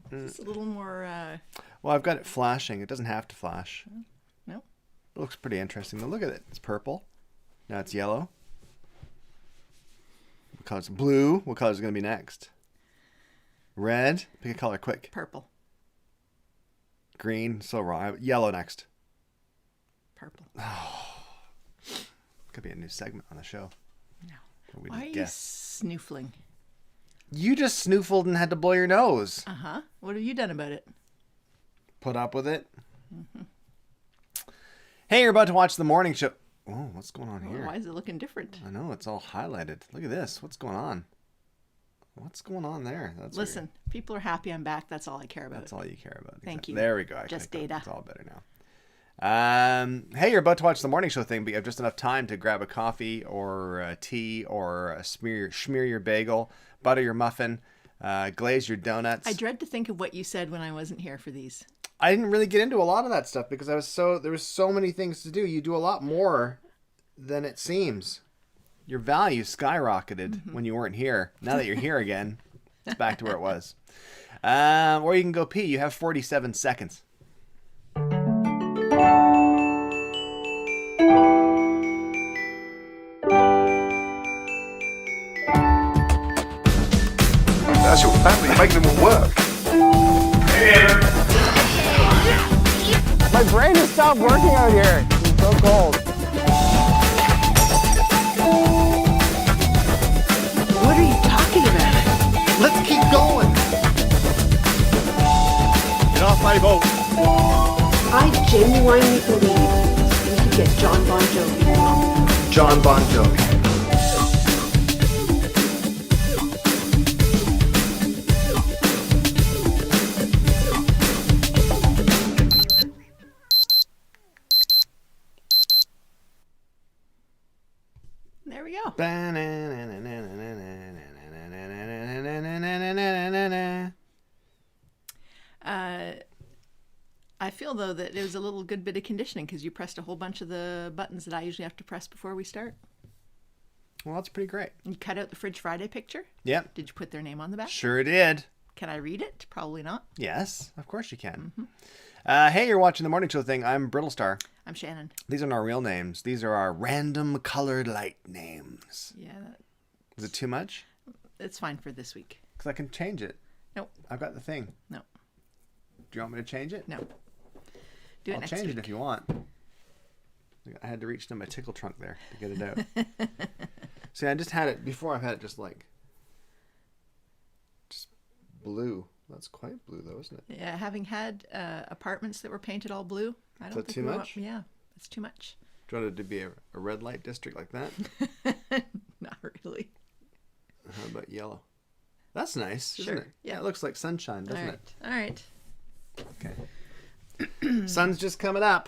Just a little more... Well, I've got it flashing. It doesn't have to flash. No? It looks pretty interesting. Though. Look at it. It's purple. Now it's yellow. What color's blue? What color is going to be next? Red. Pick a color quick. Purple. Green. So wrong. Yellow next. Purple. Could be a new segment on the show. No. We Why are you snoofling? You just snoofled and had to blow your nose. Uh-huh. What have you done about it? Put up with it. Mm-hmm. Hey, you're about to watch the morning show. Oh, what's going on here? Why is it looking different? I know, it's all highlighted. Look at this. What's going on? What's going on there? Listen, weird. people are happy I'm back. That's all I care about. That's all you care about. Thank you. There we go. Just data. It's all better now. Hey, you're about to watch the morning show thing, but you have just enough time to grab a coffee or a tea or smear your bagel, butter your muffin, glaze your donuts. I dread to think of what you said when I wasn't here for these. I didn't really get into a lot of that stuff because there was so many things to do. You do a lot more than it seems. Your value skyrocketed when you weren't here. Now that you're here again, it's back to where it was. Or you can go pee. You have 47 seconds. That's your family. Make them all work. My brain has stopped working out here. It's so cold. What are you talking about? Let's keep going. Get off my boat. I genuinely believe we could get John Bon Jovi. John Bon Jovi. There we go. I feel, though, that it was a little good bit of conditioning because you pressed a whole bunch of the buttons that I usually have to press before we start. Well, that's pretty great. You cut out the Fridge Friday picture? Yep. Did you put their name on the back? Sure did. Can I read it? Probably not. Yes, of course you can. Hey, you're watching the morning show thing. I'm Brittlestar. I'm Shannon. These aren't our real names. These are our random colored light names. Yeah. Is it too much? It's fine for this week. Because I can change it. Nope. I've got the thing. No. Do you want me to change it? No. Do it I'll next change week. it if you want. I had to reach into my tickle trunk there to get it out. See, I just had it before. I've had it just blue. That's quite blue, though, isn't it? Yeah, having had apartments that were painted all blue, I don't that think too much? Yeah, it's too much. Do you want it to be a red light district like that? Not really. How about yellow? That's nice, isn't Sure, it? yeah. It looks like sunshine, doesn't it? All right. Okay. Sun's just coming up.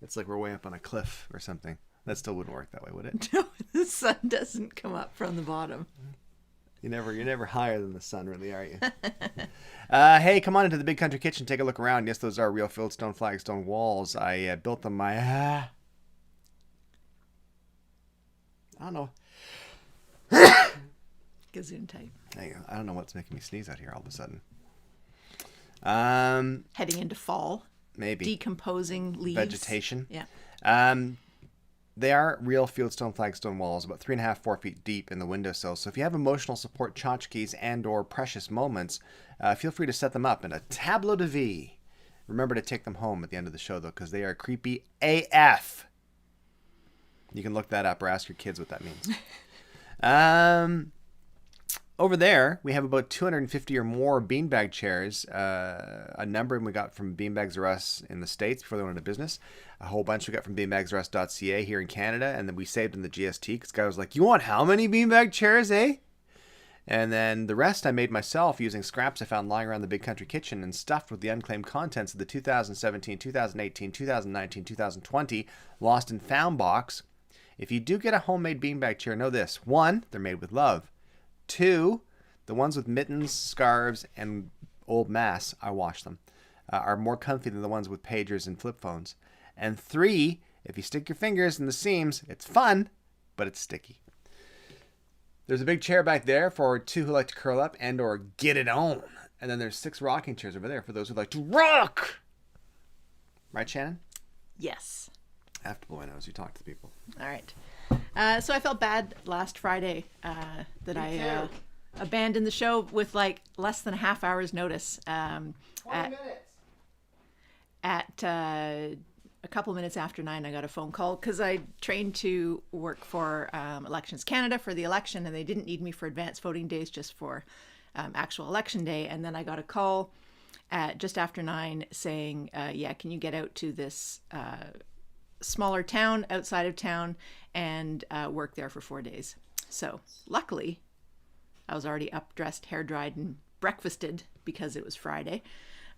It's like we're way up on a cliff or something. That still wouldn't work that way, would it? No, the sun doesn't come up from the bottom. You're never higher than the sun, really, are you? Hey, come on into the Big Country Kitchen. Take a look around. Yes, those are real fieldstone flagstone walls. I built them. I don't know. Gazoon type. Hey, I don't know what's making me sneeze out here all of a sudden. Heading into fall. Maybe. Decomposing leaves. Vegetation. Yeah. They are real fieldstone flagstone walls, about 3.5, 4 feet deep in the windowsill. So if you have emotional support tchotchkes and or precious moments, feel free to set them up in a tableau de vie. Remember to take them home at the end of the show, though, because they are creepy AF. You can look that up or ask your kids what that means. Over there, we have about 250 or more beanbag chairs. A number we got from Beanbags R Us in the States before they went into business. A whole bunch we got from beanbagsrus.ca here in Canada. And then we saved in the GST because guy was like, you want how many beanbag chairs, eh? And then the rest I made myself using scraps I found lying around the Big Country Kitchen and stuffed with the unclaimed contents of the 2017, 2018, 2019, 2020 Lost and Found box. If you do get a homemade beanbag chair, know this. 1, they're made with love. 2, the ones with mittens, scarves, and old mass, I wash them, are more comfy than the ones with pagers and flip phones. And 3, if you stick your fingers in the seams, it's fun, but it's sticky. There's a big chair back there for 2 who like to curl up and or get it on. And then there's 6 rocking chairs over there for those who like to rock. Right, Shannon? Yes. I have to blow my nose. You talk to the people. All right. So I felt bad last Friday that I abandoned the show with like less than a half hour's notice. 20 minutes. At a couple minutes after 9, I got a phone call because I trained to work for Elections Canada for the election, and they didn't need me for advanced voting days, just for actual election day. And then I got a call at just after 9 saying, yeah, can you get out to this smaller town outside of town and work there for 4 days? So luckily, I was already up, dressed, hair dried, and breakfasted because it was Friday.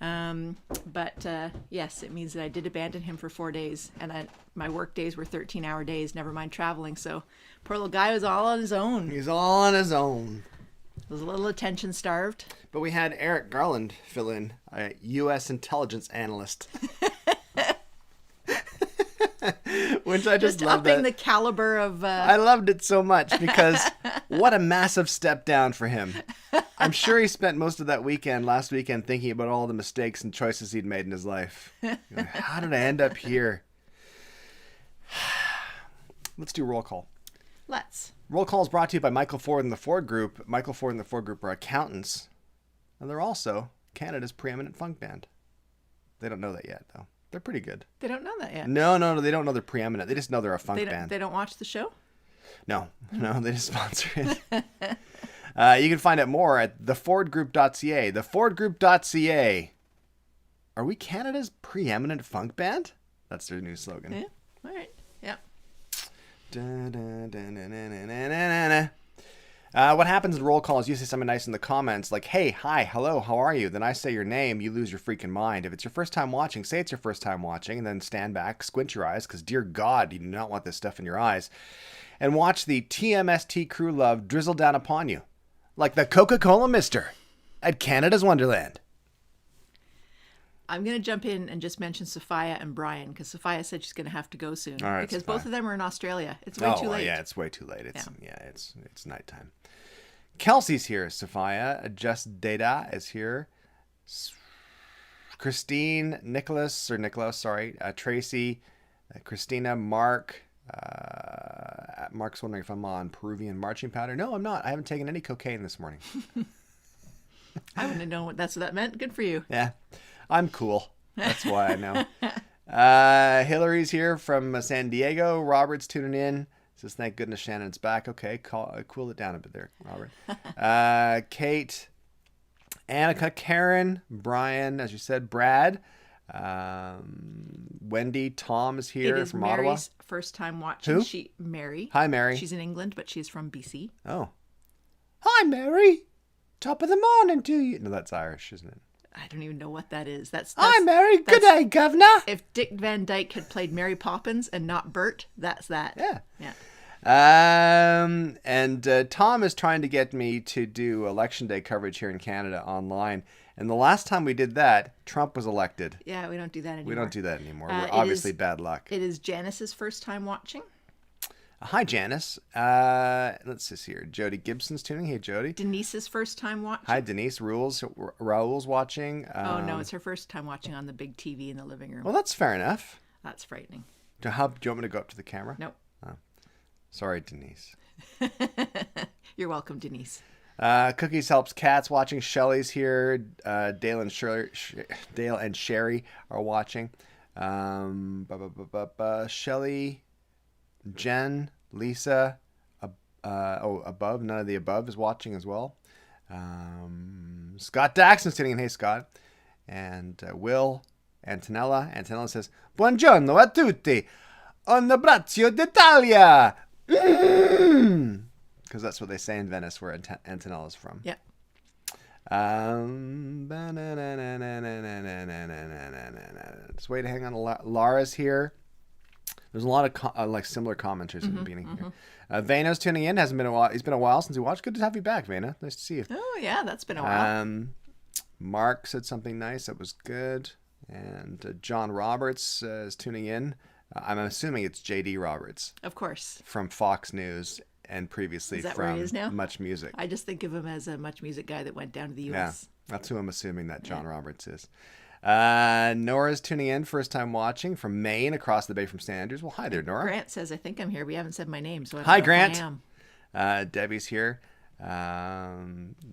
But yes, it means that I did abandon him for 4 days, and my work days were 13-hour days, never mind traveling. So poor little guy was all on his own. He's all on his own. Was a little attention starved. But we had Eric Garland fill in, a U.S. intelligence analyst. Which I just love upping the caliber of... I loved it so much because what a massive step down for him. I'm sure he spent most of that last weekend, thinking about all the mistakes and choices he'd made in his life. How did I end up here? Let's do roll call. Let's. Roll call is brought to you by Michael Ford and the Ford Group. Michael Ford and the Ford Group are accountants, and they're also Canada's preeminent funk band. They don't know that yet, though. They're pretty good. They don't know that yet. No, they don't know they're preeminent. They just know they're a funk band. They don't watch the show? No, they just sponsor it. You can find out more at thefordgroup.ca. Thefordgroup.ca. Are we Canada's preeminent funk band? That's their new slogan. Yeah. All right. Yeah. What happens in roll call is you say something nice in the comments like, hey, hi, hello, how are you? Then I say your name, you lose your freaking mind. If it's your first time watching, say it's your first time watching, and then stand back, squint your eyes, because dear God, you do not want this stuff in your eyes, and watch the TMST crew love drizzle down upon you, like the Coca-Cola mister at Canada's Wonderland. I'm going to jump in and just mention Sophia and Brian, because Sophia said she's going to have to go soon. All right, because Sophia. both of them are in Australia. It's way too late. Yeah, it's way too late. It's nighttime. Kelsey's here. Sophia. Just Data is here. Christine, Nicholas, Tracy, Christina, Mark. Mark's wondering if I'm on Peruvian marching powder. No, I'm not. I haven't taken any cocaine this morning. I wouldn't have known what that meant. Good for you. Yeah, I'm cool. That's why I know. Hillary's here from San Diego. Robert's tuning in. Says, thank goodness Shannon's back. Okay, cool it down a bit there, Robert. Kate, Annika, Karen, Brian, as you said, Brad, Wendy, Tom is here it is from Mary's Ottawa. first time watching. Who? Mary. Hi, Mary. She's in England, but she's from BC. Oh. Hi, Mary. Top of the morning to you. No, that's Irish, isn't it? I don't even know what that is. That's Hi, Mary. Good day, Governor. If Dick Van Dyke had played Mary Poppins and not Bert, that's that. Yeah. Yeah. And Tom is trying to get me to do Election Day coverage here in Canada online. And the last time we did that, Trump was elected. Yeah, we don't do that anymore. We don't do that anymore. We're obviously bad luck. It is Janice's first time watching. Hi, Janice. Let's see here. Jody Gibson's tuning. Hey, Jody. Denise's first time watching. Hi, Denise. Raul's watching. Oh, no, it's her first time watching on the big TV in the living room. Well, that's fair enough. That's frightening. Do you want me to go up to the camera? Nope. Oh. Sorry, Denise. You're welcome, Denise. Cookies helps cats watching. Shelly's here. Dale and Sherry are watching. Shelly, Jen, Lisa, above. None of the above is watching as well. Scott Daxon's sitting in. Hey, Scott. And Will, Antonella. Antonella says, buongiorno a tutti. Un abbraccio d'Italia. Because that's what they say in Venice, where Antonella's from. Yeah. Just wait, hang on. Lara's here. There's a lot of similar commenters in the beginning here. Vano's tuning in. Hasn't been a while. It's been a while since we watched. Good to have you back, Vana. Nice to see you. Oh yeah, that's been a while. Mark said something nice. That was good. And John Roberts is tuning in. I'm assuming it's JD Roberts. Of course. From Fox News. and previously Is that where from he is now? Much Music. I just think of him as a Much Music guy that went down to the Yeah, U.S. that's who I'm assuming that John Roberts is. Nora's tuning in, first time watching from Maine, across the bay from St. Andrews. Well, hi there, Nora. Grant says, I think I'm here. We haven't said my name, so I don't Hi, know Grant. if I am. Debbie's here.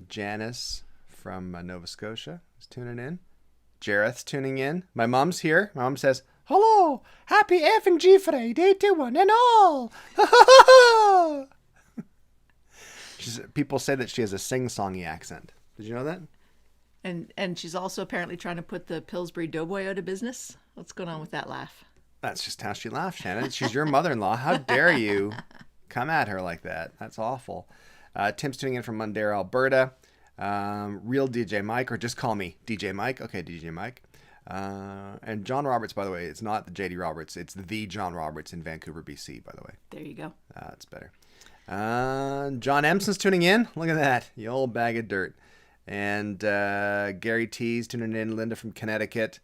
Janice from Nova Scotia is tuning in. Jareth's tuning in. My mom's here. My mom says, hello, happy F&G Friday to one and all. People say that she has a sing-songy accent. Did you know that? And she's also apparently trying to put the Pillsbury Doughboy out of business. What's going on with that laugh? That's just how she laughs, Shannon. She's your mother-in-law. How dare you come at her like that? That's awful. Tim's tuning in from Mundare, Alberta. Real DJ Mike, or just call me DJ Mike. Okay, DJ Mike. And John Roberts, by the way, it's not the JD Roberts. It's the John Roberts in Vancouver, BC, by the way. There you go. That's better. John Emson's tuning in. Look at that. You old bag of dirt. And Gary T's tuning in. Linda from Connecticut.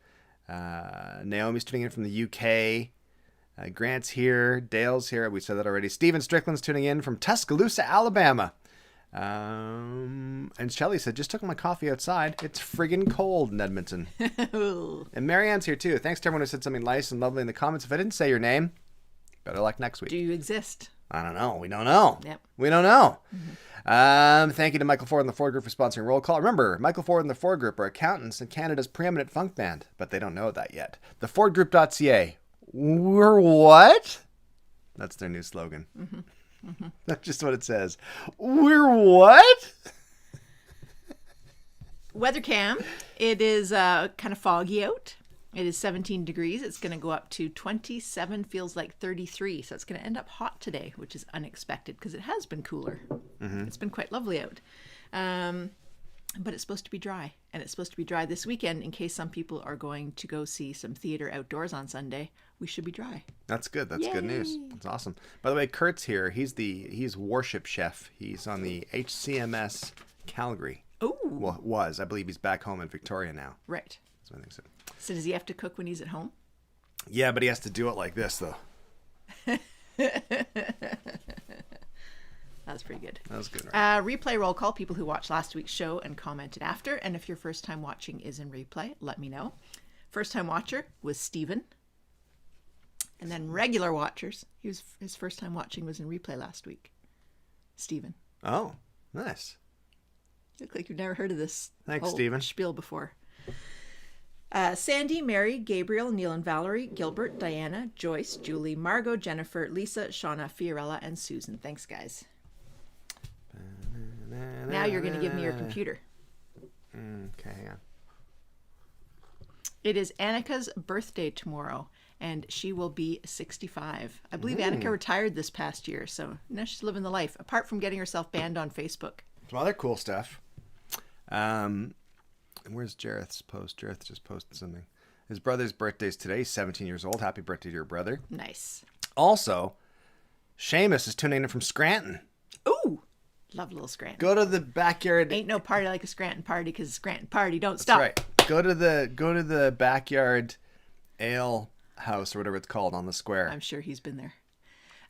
Naomi's tuning in from the UK. Grant's here. Dale's here. We said that already. Steven Strickland's tuning in from Tuscaloosa, Alabama. And Shelley said, just took my coffee outside. It's friggin' cold in Edmonton. And Marianne's here too. Thanks to everyone who said something nice and lovely in the comments. If I didn't say your name, better luck next week. Do you exist? I don't know. We don't know. Yep. We don't know. Thank you to Michael Ford and the Ford Group for sponsoring Roll Call. Remember, Michael Ford and the Ford Group are accountants and Canada's preeminent funk band, but they don't know that yet. TheFordGroup.ca. We're what? That's their new slogan. That's just what it says. We're what? Weather cam. It is kind of foggy out. It is 17 degrees. It's going to go up to 27, feels like 33. So it's going to end up hot today, which is unexpected because it has been cooler. It's been quite lovely out. But it's supposed to be dry. And it's supposed to be dry this weekend in case some people are going to go see some theater outdoors on Sunday. We should be dry. That's good. That's good news. That's awesome. By the way, Kurt's here. He's warship chef. He's on the HCMS Calgary. Oh. Well, was. I believe he's back home in Victoria now. Right. That's what I think so. So does he have to cook when he's at home? Yeah, but he has to do it like this, though. That's pretty good. That was good, right? Replay roll call, people who watched last week's show and commented after. And if your first time watching is in replay, let me know. First time watcher was Steven. And then regular watchers, his first time watching was in replay last week. Steven. Oh, nice. Look like you've never heard of this Thanks, whole Steven. spiel before. Sandy, Mary, Gabriel, Neil and Valerie, Gilbert, Diana, Joyce, Julie, Margot, Jennifer, Lisa, Shauna, Fiorella, and Susan. Thanks, guys. Now you're going to give me your computer. Okay, hang on. It is Annika's birthday tomorrow, and she will be 65. I believe Annika retired this past year, so now she's living the life, apart from getting herself banned on Facebook. Some other cool stuff. Where's Jareth's post? Jareth just posted something. His brother's birthday's today. He's 17 years old. Happy birthday to your brother. Nice. Also, Seamus is tuning in from Scranton. Ooh, love little Scranton. Go to the backyard. Ain't no party like a Scranton party, because Scranton party don't That's stop. right. Go to the backyard ale house or whatever it's called on the square. I'm sure he's been there.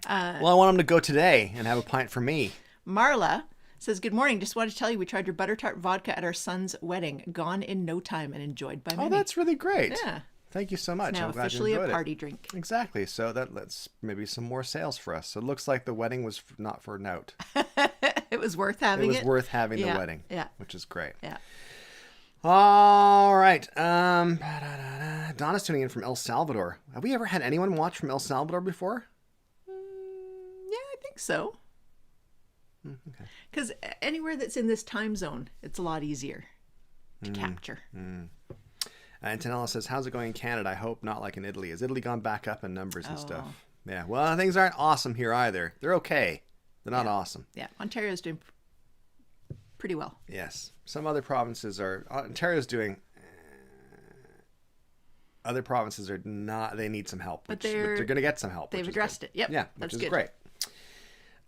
Well, I want him to go today and have a pint for me. Marla says, good morning. Just wanted to tell you we tried your butter tart vodka at our son's wedding. Gone in no time and enjoyed by many. Oh, that's really great. Yeah. Thank you so much. It's now I'm glad you officially a enjoyed it. party drink. Exactly. So that's maybe some more sales for us. So it looks like the wedding was not for note. It was worth having it. It was worth having the Yeah, wedding. yeah. Which is great. Yeah. All right. Donna's tuning in from El Salvador. Have we ever had anyone watch from El Salvador before? Yeah, I think so. Okay. Because anywhere that's in this time zone, it's a lot easier to capture. And Tanella says, how's it going in Canada? I hope not like in Italy. Has Italy gone back up in numbers and stuff? Yeah. Well, things aren't awesome here either. They're okay. They're not awesome. Yeah, Ontario's doing pretty well. Yes. Some other provinces are... Ontario's doing... Other provinces are not... They need some help. But they're going to get some help. They've addressed it. Yep. Yeah, that's which is good. great.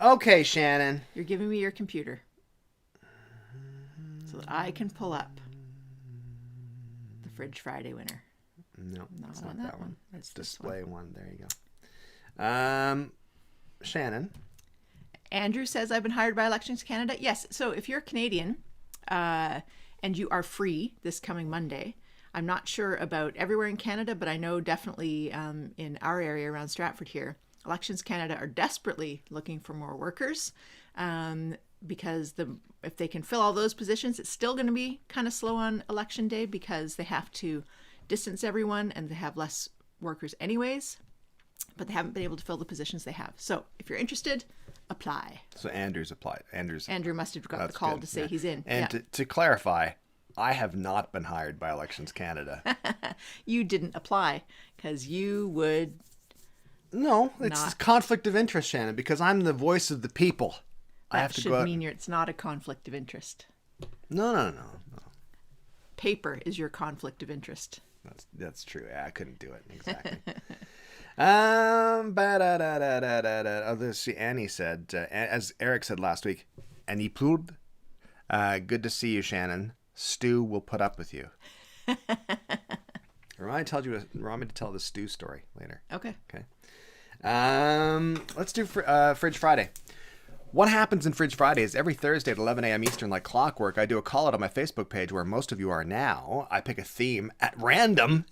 Okay, Shannon. You're giving me your computer so that I can pull up the Fridge Friday winner. No, No, it's I not want that one. That's It's this display one. There you go. Shannon. Andrew says, I've been hired by Elections Canada. Yes. So if you're Canadian and you are free this coming Monday, I'm not sure about everywhere in Canada, but I know definitely in our area around Stratford here, Elections Canada are desperately looking for more workers because if they can fill all those positions, it's still going to be kind of slow on election day because they have to distance everyone and they have less workers anyways, but they haven't been able to fill the positions they have. So if you're interested, apply. So Andrew's applied. Andrew must have got the call good. to say he's in. And to clarify, I have not been hired by Elections Canada. You didn't apply because you would. No, it's Not. conflict of interest, Shannon, because I'm the voice of the people. I have That to should go out. mean it's not a conflict of interest. No. Paper is your conflict of interest. That's true. Yeah, I couldn't do it exactly. Let's see. Annie said, as Eric said last week, Annie Plourde, good to see you, Shannon. Stu will put up with you. Remind me to tell the Stu story later. Okay. Okay. Let's do Fridge Friday. What happens in Fridge Friday is every Thursday at 11 a.m. Eastern, like clockwork, I do a call out on my Facebook page where most of you are now. I pick a theme at random.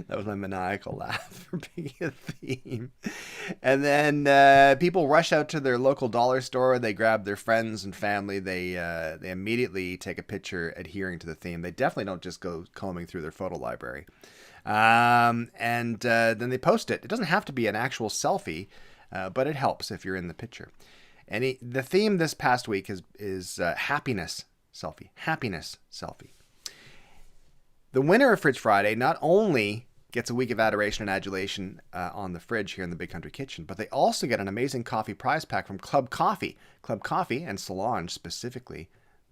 That was my maniacal laugh for picking a theme. And then people rush out to their local dollar store. They grab their friends and family. They immediately take a picture adhering to the theme. They definitely don't just go combing through their photo library. And then they post it. It doesn't have to be an actual selfie, but it helps if you're in the picture. And the theme this past week is happiness selfie. Happiness selfie. The winner of Fridge Friday not only gets a week of adoration and adulation on the fridge here in the Big Country Kitchen, but they also get an amazing coffee prize pack from Club Coffee. Club Coffee, and Solange specifically,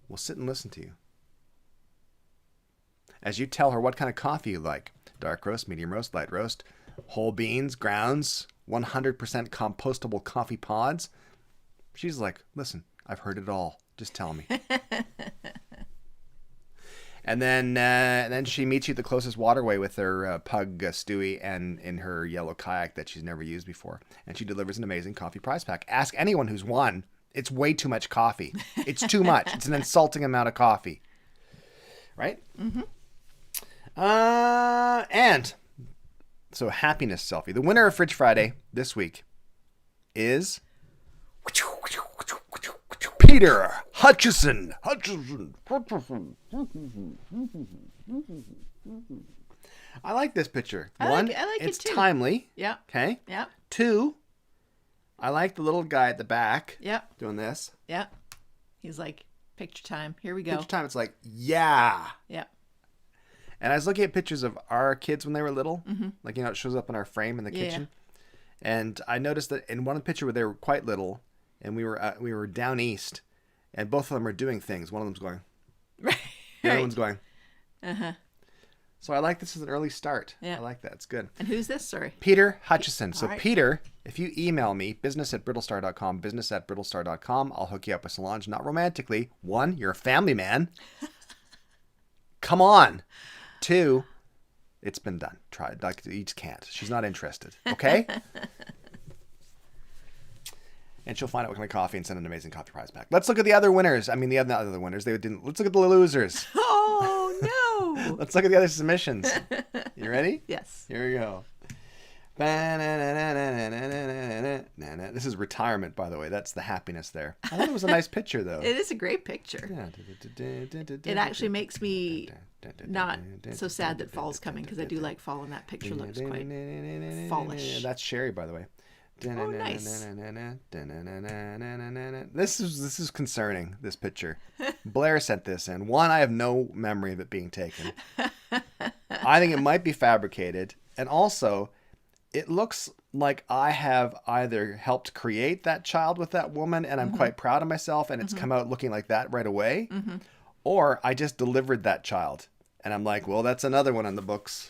will sit and listen to you as you tell her what kind of coffee you like. Dark roast, medium roast, light roast, whole beans, grounds, 100% compostable coffee pods. She's like, listen, I've heard it all. Just tell me. And then she meets you at the closest waterway with her pug, Stewie, and in her yellow kayak that she's never used before. And she delivers an amazing coffee prize pack. Ask anyone who's won. It's way too much coffee. It's too much. It's an insulting amount of coffee. Right? Mm-hmm. And so happiness selfie. The winner of Fridge Friday this week is Peter Hutchison. I like this picture. One, I like it's it too. timely. Yeah. Okay. Yeah. Two, I like the little guy at the back. Yeah. Doing this. Yeah. He's like, picture time. Here we go. Picture time. It's like, yeah. Yeah. And I was looking at pictures of our kids when they were little. Mm-hmm. Like, it shows up in our frame in the kitchen. And I noticed that in one picture where they were quite little, and we were down east, and both of them are doing things. One of them's going. Right. The other one's going. Uh-huh. So I like this as an early start. Yeah. I like that. It's good. And who's this? Sorry. Peter Hutchison. So All right. Peter, if you email me, business@brittlestar.com, business@brittlestar.com, I'll hook you up with Solange. Not romantically. One, you're a family man. Come on. Two, it's been done. Try it. Like, you just can't. She's not interested. Okay? And she'll find out what kind of coffee and send an amazing coffee prize back. Let's look at the other winners. I mean, the other winners. They didn't. Let's look at the losers. Oh, no. Let's look at the other submissions. You ready? Yes. Here we go. This is retirement, by the way. That's the happiness there. I thought it was a nice picture, though. It is a great picture. Yeah. It actually makes me not so sad that fall's coming because I do like fall, and that picture looks quite fallish. That's Sherry, by the way. Oh, nice. This is concerning, this picture. Blair sent this in. One, I have no memory of it being taken. I think it might be fabricated. And also, it looks like I have either helped create that child with that woman and I'm quite proud of myself and it's come out looking like that right away. Or I just delivered that child. And I'm like, well, that's another one on the books.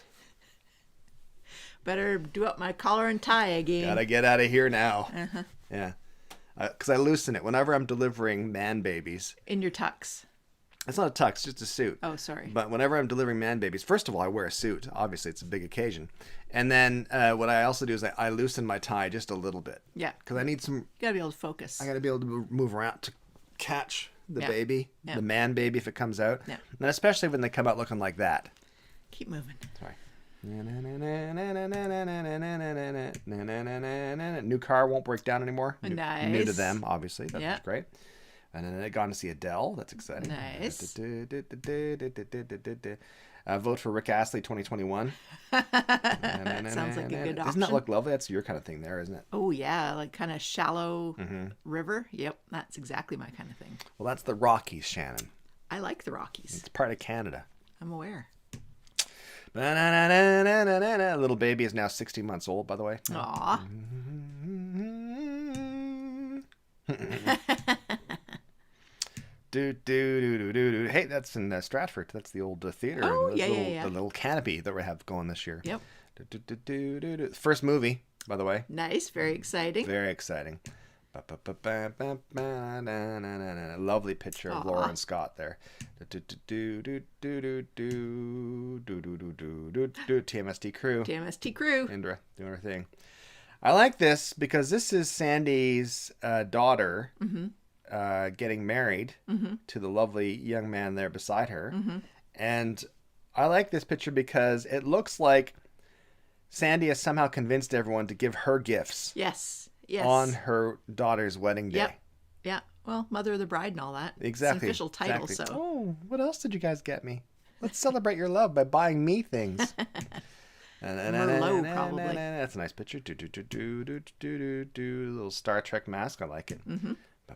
Better do up my collar and tie again. Gotta get out of here now. Yeah. Because I loosen it whenever I'm delivering man babies. In your tux. It's not a tux, it's just a suit. Oh, sorry. But whenever I'm delivering man babies, first of all, I wear a suit. Obviously, it's a big occasion. And then what I also do is I loosen my tie just a little bit. Yeah. Because I need some... You gotta be able to focus. I got to be able to move around to catch the Yeah. baby, Yeah. the man baby if it comes out. Yeah. And especially when they come out looking like that. Keep moving. Sorry. New car won't break down anymore. New to Nice. them, obviously. That's Yeah. great. And then I gone to see Adele. That's exciting. Nice. Vote for Rick Astley 2021. Sounds like a good option. Doesn't that look lovely? That's your kind of thing there, isn't it? Oh, yeah. Like kind of shallow river. Yep. That's exactly my kind of thing. Well, that's the Rockies, Shannon. I like the Rockies. It's part of Canada. I'm aware. Little baby is now 60 months old, by the way. Aw. Hey, that's in Stratford. That's the old theater. Oh, and yeah. The little canopy that we have going this year. Yep. First movie, by the way. Nice. Very exciting. Very exciting. Lovely picture of Laura and Scott there. TMST crew. TMST crew. Indra doing her thing. I like this because this is Sandy's daughter getting married to the lovely young man there beside her. And I like this picture because it looks like Sandy has somehow convinced everyone to give her gifts. Yes. Yes. On her daughter's wedding day. Yep. Yeah. Well, mother of the bride and all that. Exactly. It's an official title, exactly. so. Oh, what else did you guys get me? Let's celebrate your love by buying me things. Merlot, probably. That's a nice picture. Little Star Trek mask. I like it. A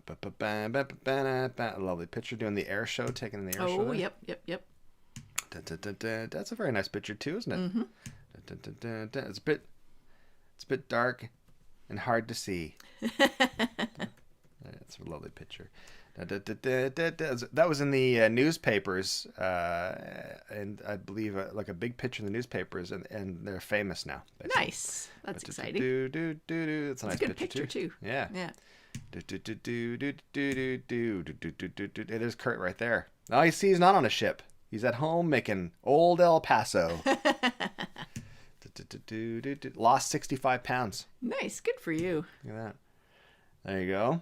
lovely picture doing the air show, taking the air show. Oh, yep. That's a very nice picture too, isn't it? It's a bit dark and hard to see. That's a lovely picture. That was in the newspapers, and I believe like a big picture in the newspapers, and they're famous now. Basically. Nice. That's exciting. It's a nice It's a good picture too. Yeah. Yeah. There's Kurt right there. Oh, you see, he's not on a ship. He's at home making old El Paso. Lost 65 pounds. Nice. Good for you. Look at that. There you go.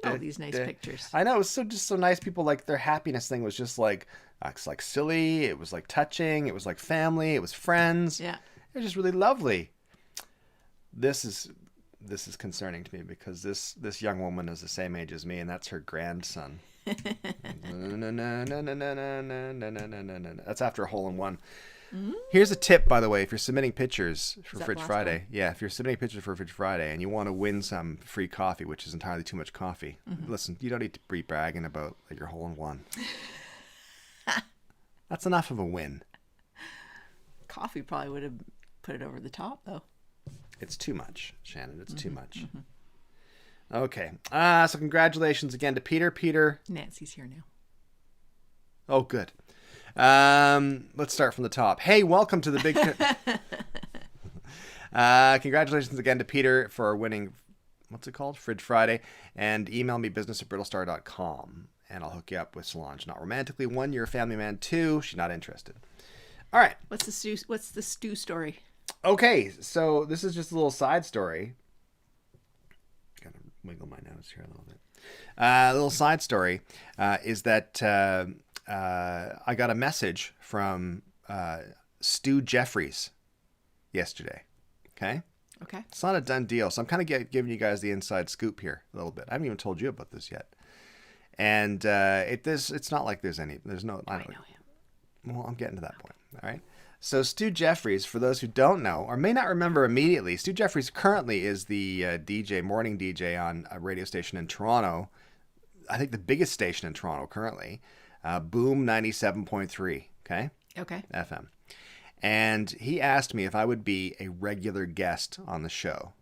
All these nice pictures. I know, it was just so nice. People, like, their happiness thing was just like, it's like silly, it was like touching, it was like family, it was friends. Yeah. It was just really lovely. This is concerning to me because this young woman is the same age as me, and that's her grandson. That's after a hole in one. Here's a tip, by the way, if you're submitting pictures for Fridge Friday. Yeah, if you're submitting pictures for Fridge Friday and you want to win some free coffee, which is entirely too much coffee, listen, you don't need to be bragging about your hole in one. That's enough of a win. Coffee probably would have put it over the top, though. It's too much, Shannon. It's too much. Okay. So congratulations again to Peter. Nancy's here now. Oh, good. Let's start from the top. Hey, welcome to the big... Congratulations again to Peter for winning, what's it called? Fridge Friday. And email me business@brittlestar.com. And I'll hook you up with Solange. Not romantically. 1, you're a family man. 2, she's not interested. All right. What's the stew story? Okay, so this is just a little side story. Gotta wiggle my nose here a little bit. A little side story is that I got a message from Stu Jeffries yesterday. Okay? Okay. It's not a done deal, so I'm kind of giving you guys the inside scoop here a little bit. I haven't even told you about this yet. And it's not like there's no... I know him. Well, I'm getting to that point. All right? So Stu Jeffries, for those who don't know or may not remember immediately, Stu Jeffries currently is the morning DJ on a radio station in Toronto. I think the biggest station in Toronto currently, Boom 97.3, okay? Okay. FM. And he asked me if I would be a regular guest on the show.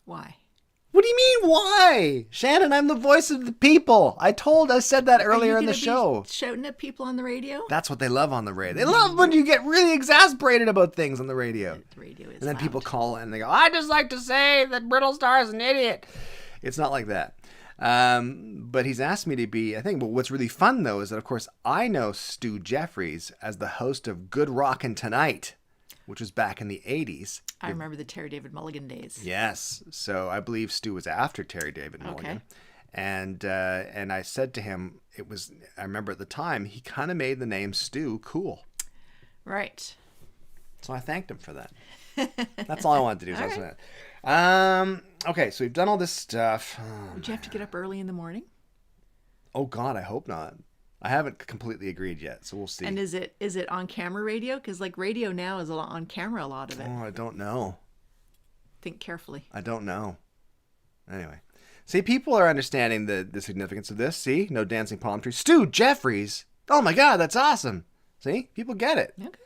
Why? What do you mean, why? Shannon, I'm the voice of the people. I said that earlier in the show. Shouting at people on the radio? That's what they love on the radio. They love when you get really exasperated about things on the radio. The radio is And then loud. people call in and they go, I just like to say that Brittle Star is an idiot. It's not like that. But he's asked me to be, I think, but what's really fun, though, is that, of course, I know Stu Jeffries as the host of Good Rockin' Tonight, which was back in the 80s. I remember the Terry David Mulligan days. Yes. So I believe Stu was after Terry David Mulligan. Okay. And I said to him, I remember at the time, he kind of made the name Stu cool. Right. So I thanked him for that. That's all I wanted to do. All right. Okay, so we've done all this stuff. Would you have to get up early in the morning? Oh, God, I hope not. I haven't completely agreed yet, so we'll see. And is it on camera radio? Because like radio now is on camera, a lot of it. Oh, I don't know. Think carefully. I don't know. Anyway. See, people are understanding the significance of this. See? No dancing palm trees. Stu Jeffries. Oh, my God, that's awesome. See? People get it. Okay.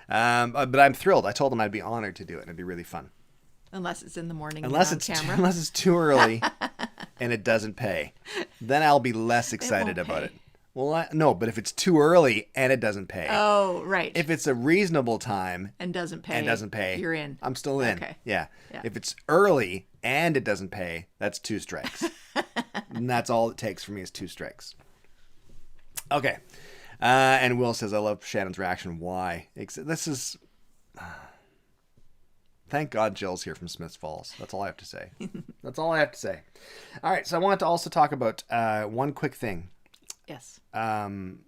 But I'm thrilled. I told them I'd be honored to do it. It'd be really fun. Unless it's in the morning. Unless on it's camera. unless it's too early and it doesn't pay. Then I'll be less excited won't about pay. it. Well, no, but if it's too early and it doesn't pay. Oh, right. If it's a reasonable time and doesn't pay. You're in. I'm still in. Okay. Yeah. Yeah. If it's early and it doesn't pay, that's 2 strikes. And that's all it takes for me is 2 strikes. Okay. And Will says, I love Shannon's reaction. Why? This is... Thank God Jill's here from Smiths Falls. That's all I have to say. That's all I have to say. All right. So I wanted to also talk about one quick thing. Yes. I'm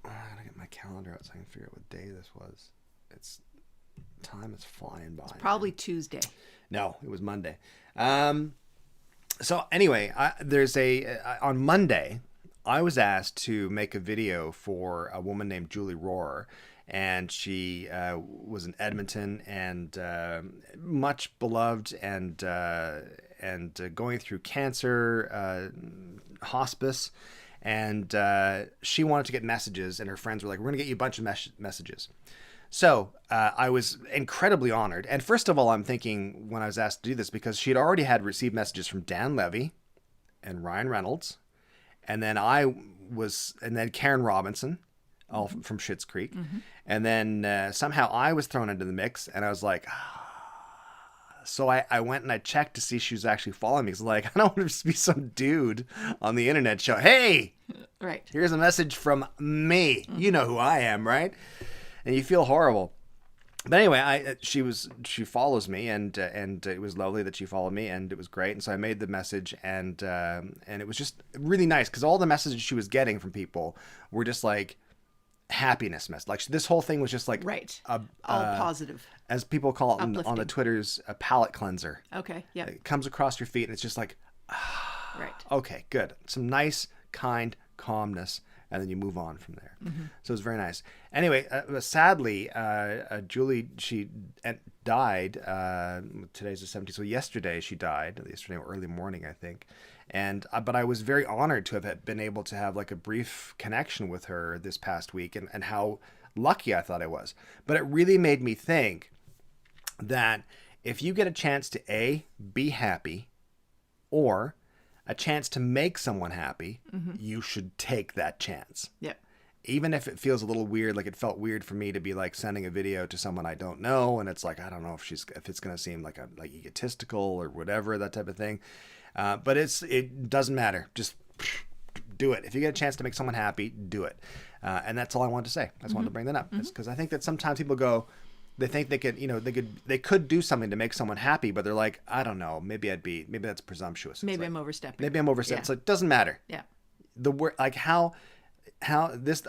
gonna get my calendar out so I can figure out what day this was. Time is flying by. Probably Tuesday. No, it was Monday. So anyway, there's on Monday, I was asked to make a video for a woman named Julie Rohrer, and she was in Edmonton and much beloved and going through cancer, hospice. And she wanted to get messages, and her friends were like, we're going to get you a bunch of messages. So I was incredibly honored. And first of all, I'm thinking when I was asked to do this, because she had already received messages from Dan Levy and Ryan Reynolds. And then and then Karen Robinson, all from Schitt's Creek. Mm-hmm. And then somehow I was thrown into the mix, and I was like, So I went and I checked to see if she was actually following me. Because like, I don't want to just be some dude on the internet show. Hey, right. Here's a message from me. Mm-hmm. You know who I am, right? And you feel horrible. But anyway, she follows me, and it was lovely that she followed me, and it was great. And so I made the message, and it was just really nice because all the messages she was getting from people were just like happiness mess. Like this whole thing was just like right. All positive. As people call it on the Twitters, a palate cleanser. Okay, yeah. It comes across your feet and it's just like, right. Okay, good. Some nice, kind calmness, and then you move on from there. Mm-hmm. So it was very nice. Anyway, sadly, Julie, she died. Today's the 17th, so yesterday she died. Yesterday early morning, I think. And but I was very honored to have been able to have like a brief connection with her this past week, and how lucky I thought I was. But it really made me think that if you get a chance to be happy, or a chance to make someone happy, mm-hmm. you should take that chance. Yeah. Even if it feels a little weird, like it felt weird for me to be like sending a video to someone I don't know, and it's like I don't know if it's gonna seem like egotistical or whatever, that type of thing. But it doesn't matter. Just do it. If you get a chance to make someone happy, do it. And that's all I wanted to say. I just wanted to bring that up. Because I think that sometimes people they think they could do something to make someone happy, but they're like, I don't know, maybe that's presumptuous. Maybe I'm overstepping. Maybe I'm overstepping. Yeah. So it doesn't matter. Yeah. I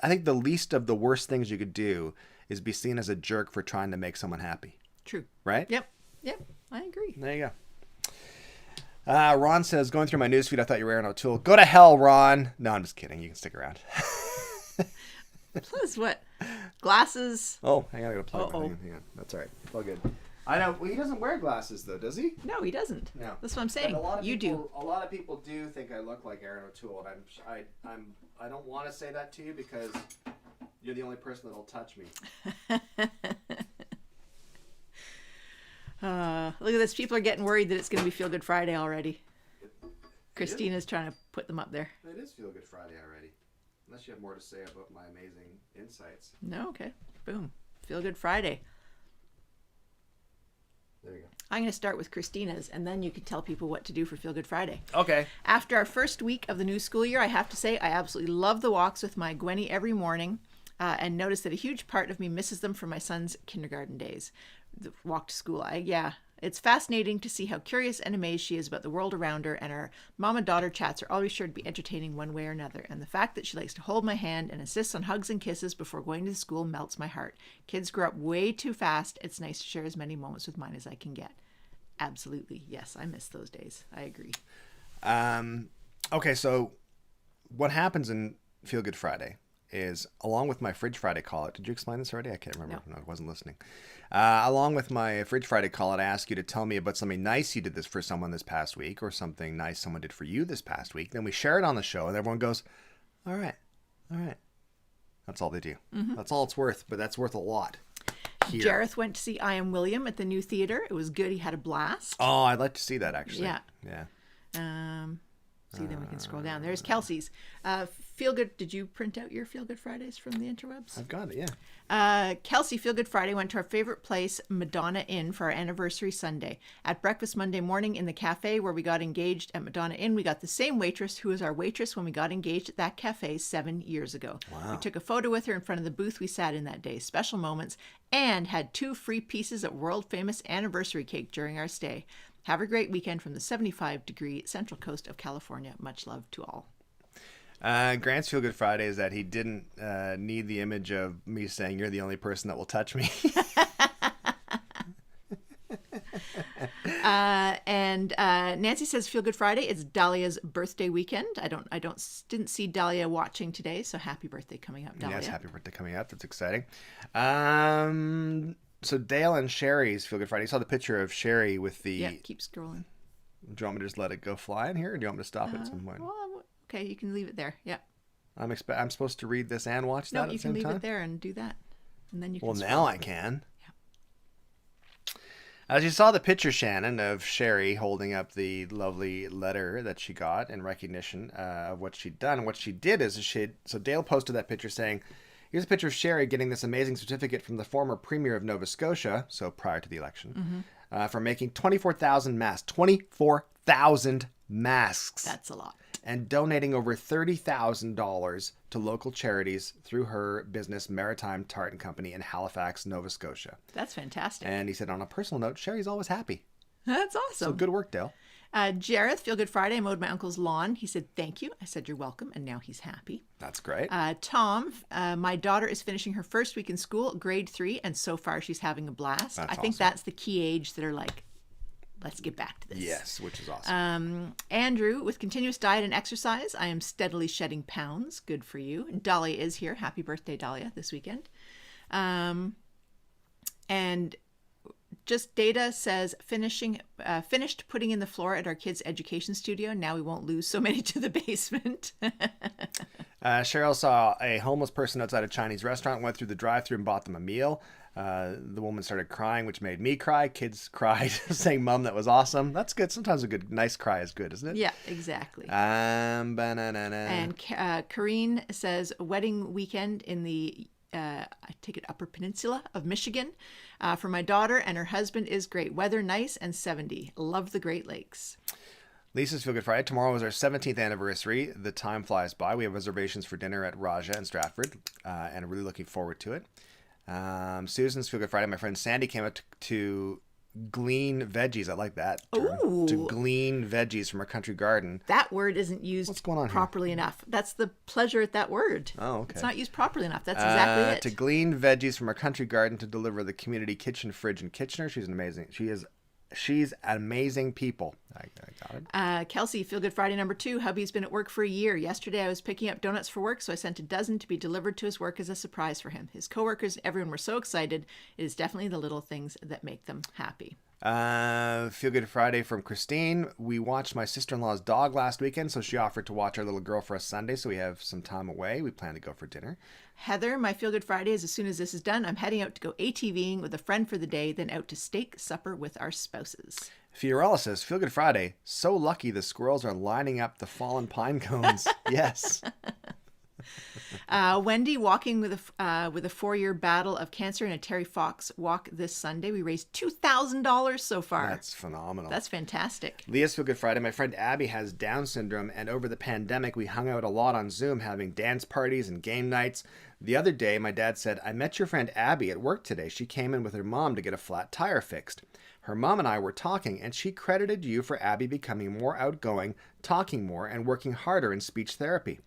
think the least of the worst things you could do is be seen as a jerk for trying to make someone happy. True. Right? Yep. I agree. There you go. Ron says, going through my newsfeed, I thought you were Aaron O'Toole. Go to hell, Ron. No, I'm just kidding. You can stick around. Plus what? Glasses. Oh, hang on. I got to plug my thing. Hang on. That's all right. It's all good. I know. Well, he doesn't wear glasses, though, does he? No, he doesn't. No. That's what I'm saying. You do. A lot of people do think I look like Aaron O'Toole, and I don't want to say that to you because you're the only person that'll touch me. Look at this. People are getting worried that it's going to be Feel Good Friday already. Christina's trying to put them up there. It is Feel Good Friday already. Unless you have more to say about my amazing insights. No, okay. Boom. Feel Good Friday. There you go. I'm going to start with Christina's, and then you can tell people what to do for Feel Good Friday. Okay. After our first week of the new school year, I have to say I absolutely love the walks with my Gwenny every morning, and notice that a huge part of me misses them from my son's kindergarten days. The walk to school. It's fascinating to see how curious and amazed she is about the world around her, and our mom and daughter chats are always sure to be entertaining one way or another. And the fact that she likes to hold my hand and insists on hugs and kisses before going to school melts my heart. Kids grow up way too fast. It's nice to share as many moments with mine as I can get. Absolutely. Yes, I miss those days. I agree. Okay, so what happens in Feel Good Friday is, along with my Fridge Friday call-out, did you explain this already? I can't remember. No, I wasn't listening. Along with my Fridge Friday call-out, I ask you to tell me about something nice you did this for someone this past week, or something nice someone did for you this past week. Then we share it on the show, and everyone goes, all right. That's all they do. Mm-hmm. That's all it's worth, but that's worth a lot. Here. Jareth went to see I Am William at the new theater. It was good. He had a blast. Oh, I'd like to see that, actually. Yeah. See, then we can scroll down. There's Kelsey's. Feel Good. Did you print out your Feel Good Fridays from the interwebs? I've got it, yeah. Kelsey, Feel Good Friday, went to our favorite place, Madonna Inn, for our anniversary Sunday. At breakfast Monday morning in the cafe where we got engaged at Madonna Inn, we got the same waitress who was our waitress when we got engaged at that cafe 7 years ago. Wow. We took a photo with her in front of the booth we sat in that day. Special moments. And had 2 free pieces of world-famous anniversary cake during our stay. Have a great weekend from the 75-degree central coast of California. Much love to all. Grant's Feel Good Friday is that he didn't need the image of me saying you're the only person that will touch me. And Nancy says Feel Good Friday. It's Dahlia's birthday weekend. Didn't see Dahlia watching today, so happy birthday coming up, Dahlia. Yes, happy birthday coming up. That's exciting. So Dale and Sherry's Feel Good Friday. You saw the picture of Sherry with the... Yeah, keep scrolling. Do you want me to just let it go flying here, or do you want me to stop it at some point? Well, okay, you can leave it there. Yeah. I'm supposed to read this and watch that No, at the you same can time? leave it there and do that. And then you can Well, scroll. now I can. As you saw the picture, Shannon, of Sherry holding up the lovely letter that she got in recognition of what she'd done. And what she did is so Dale posted that picture saying, here's a picture of Sherry getting this amazing certificate from the former Premier of Nova Scotia, so prior to the election, for making 24,000 masks. 24,000 masks. That's a lot. And donating over $30,000 to local charities through her business, Maritime Tartan Company in Halifax, Nova Scotia. That's fantastic. And he said, on a personal note, Sherry's always happy. That's awesome. So good work, Dale. Jareth, Feel Good Friday. I mowed my uncle's lawn. He said, thank you. I said, you're welcome. And now he's happy. That's great. Tom, my daughter is finishing her first week in school, grade 3, and so far she's having a blast. That's I think awesome. that's the key age that are like, let's get back to this. Yes, which is awesome. Andrew, with continuous diet and exercise, I am steadily shedding pounds. Good for you. Dahlia is here. Happy birthday, Dahlia, this weekend. And just Data says, finished putting in the floor at our kids' education studio. Now we won't lose so many to the basement. Cheryl saw a homeless person outside a Chinese restaurant, went through the drive-thru and bought them a meal. The woman started crying, which made me cry. Kids cried, saying, Mom, that was awesome. That's good. Sometimes a nice cry is good, isn't it? Yeah, exactly. Banana. And Kareen says, wedding weekend in the, I take it Upper Peninsula of Michigan for my daughter and her husband is great. Weather nice and 70. Love the Great Lakes. Lisa's Feel Good Friday. Tomorrow is our 17th anniversary. The time flies by. We have reservations for dinner at Raja in Stratford, and I'm really looking forward to it. Susan's Feel Good Friday. My friend Sandy came out to glean veggies. I like that term. Ooh. To glean veggies from her country garden. That word isn't used What's going on here? properly enough. That's the pleasure at that word. Oh, okay. It's not used properly enough. That's exactly it. To glean veggies from her country garden to deliver the community kitchen fridge in Kitchener. She's an amazing people. I got it. Kelsey, Feel Good Friday number 2. Hubby's been at work for a year. Yesterday I was picking up donuts for work, so I sent a dozen to be delivered to his work as a surprise for him. His coworkers, everyone were so excited. It is definitely the little things that make them happy. Feel Good Friday from Christine. We watched my sister-in-law's dog last weekend, so she offered to watch our little girl for us Sunday, so we have some time away. We plan to go for dinner. Heather, my Feel Good Friday is as soon as this is done, I'm heading out to go ATVing with a friend for the day, then out to steak supper with our spouses. Fiorella says, Feel Good Friday. So lucky the squirrels are lining up the fallen pine cones. Yes. Wendy, walking with a 4-year battle of cancer and a Terry Fox walk this Sunday. We raised $2,000 so far. That's phenomenal. That's fantastic. Leah's Feel Good Friday. My friend Abby has Down syndrome, and over the pandemic, we hung out a lot on Zoom, having dance parties and game nights. The other day, my dad said, I met your friend Abby at work today. She came in with her mom to get a flat tire fixed. Her mom and I were talking, and she credited you for Abby becoming more outgoing, talking more, and working harder in speech therapy.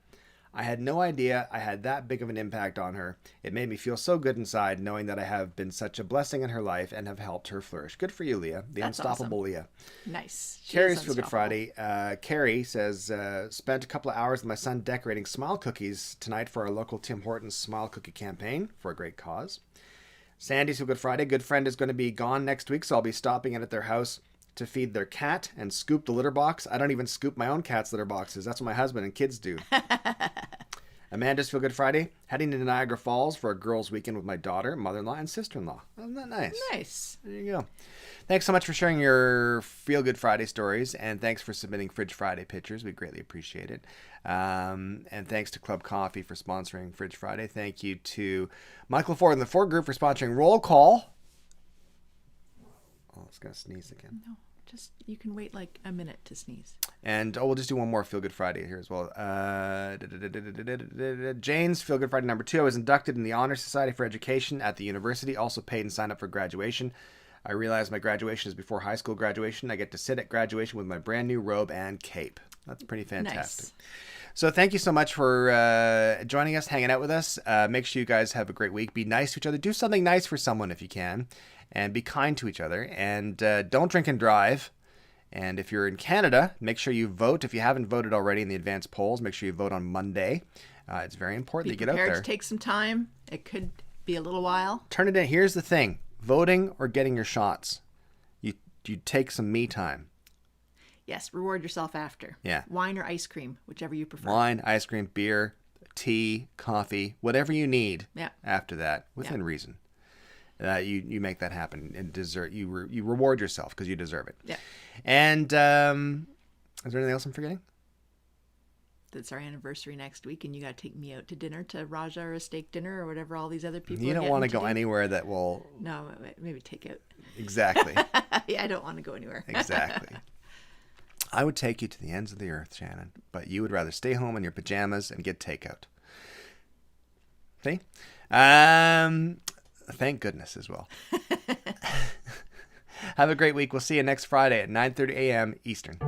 I had no idea I had that big of an impact on her. It made me feel so good inside knowing that I have been such a blessing in her life and have helped her flourish. Good for you, Leah. The That's unstoppable awesome. Leah. Nice. She Carrie's is Feel Good unstoppable. Friday. Carrie says, spent a couple of hours with my son decorating smile cookies tonight for our local Tim Hortons Smile Cookie campaign for a great cause. Sandy's Feel Good Friday. Good friend is going to be gone next week, so I'll be stopping in at their house to feed their cat and scoop the litter box. I don't even scoop my own cat's litter boxes. That's what my husband and kids do. Amanda's Feel Good Friday. Heading to Niagara Falls for a girls' weekend with my daughter, mother-in-law, and sister-in-law. Isn't that nice? Nice. There you go. Thanks so much for sharing your Feel Good Friday stories, and thanks for submitting Fridge Friday pictures. We greatly appreciate it. And thanks to Club Coffee for sponsoring Fridge Friday. Thank you to Michael Ford and the Ford Group for sponsoring Roll Call. Oh, I was going to sneeze again. No, just you can wait like a minute to sneeze. And we'll just do one more Feel Good Friday here as well. Jane's Feel Good Friday number 2. I was inducted in the Honor Society for Education at the university. Also paid and signed up for graduation. I realized my graduation is before high school graduation. I get to sit at graduation with my brand new robe and cape. That's pretty fantastic. Nice. So thank you so much for joining us, hanging out with us. Make sure you guys have a great week. Be nice to each other. Do something nice for someone if you can. And be kind to each other. And don't drink and drive. And if you're in Canada, make sure you vote. If you haven't voted already in the advanced polls, make sure you vote on Monday. It's very important Be to get out prepared there. to take some time. It could be a little while. Turn it in. Here's the thing. Voting or getting your shots. You take some me time. Yes, reward yourself after. Yeah. Wine or ice cream, whichever you prefer. Wine, ice cream, beer, tea, coffee, whatever you need Yeah. after that, within reason. You make that happen and you reward yourself because you deserve it. Yeah. And is there anything else I'm forgetting? It's our anniversary next week, and you got to take me out to dinner, to Raja or a steak dinner or whatever all these other people. You are don't want to getting go do. anywhere that will No, maybe take out. exactly. Yeah, I don't want to go anywhere. Exactly. I would take you to the ends of the earth, Shannon, but you would rather stay home in your pajamas and get takeout. See? Thank goodness as well. Have a great week. We'll see you next Friday at 9:30 a.m. Eastern.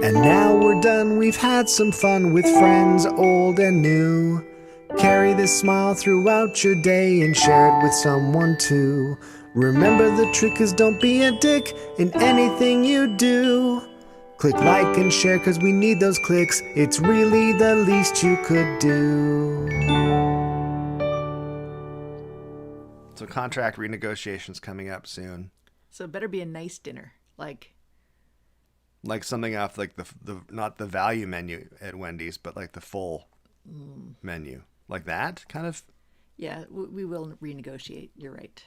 And now we're done. We've had some fun with friends old and new. Carry this smile throughout your day and share it with someone too. Remember the trick is don't be a dick in anything you do. Click like and share because we need those clicks. It's really the least you could do. So contract renegotiations coming up soon. So it better be a nice dinner. Like Something off like the not the value menu at Wendy's, but like the full menu. Like that kind of. yeah, we will renegotiate. You're right.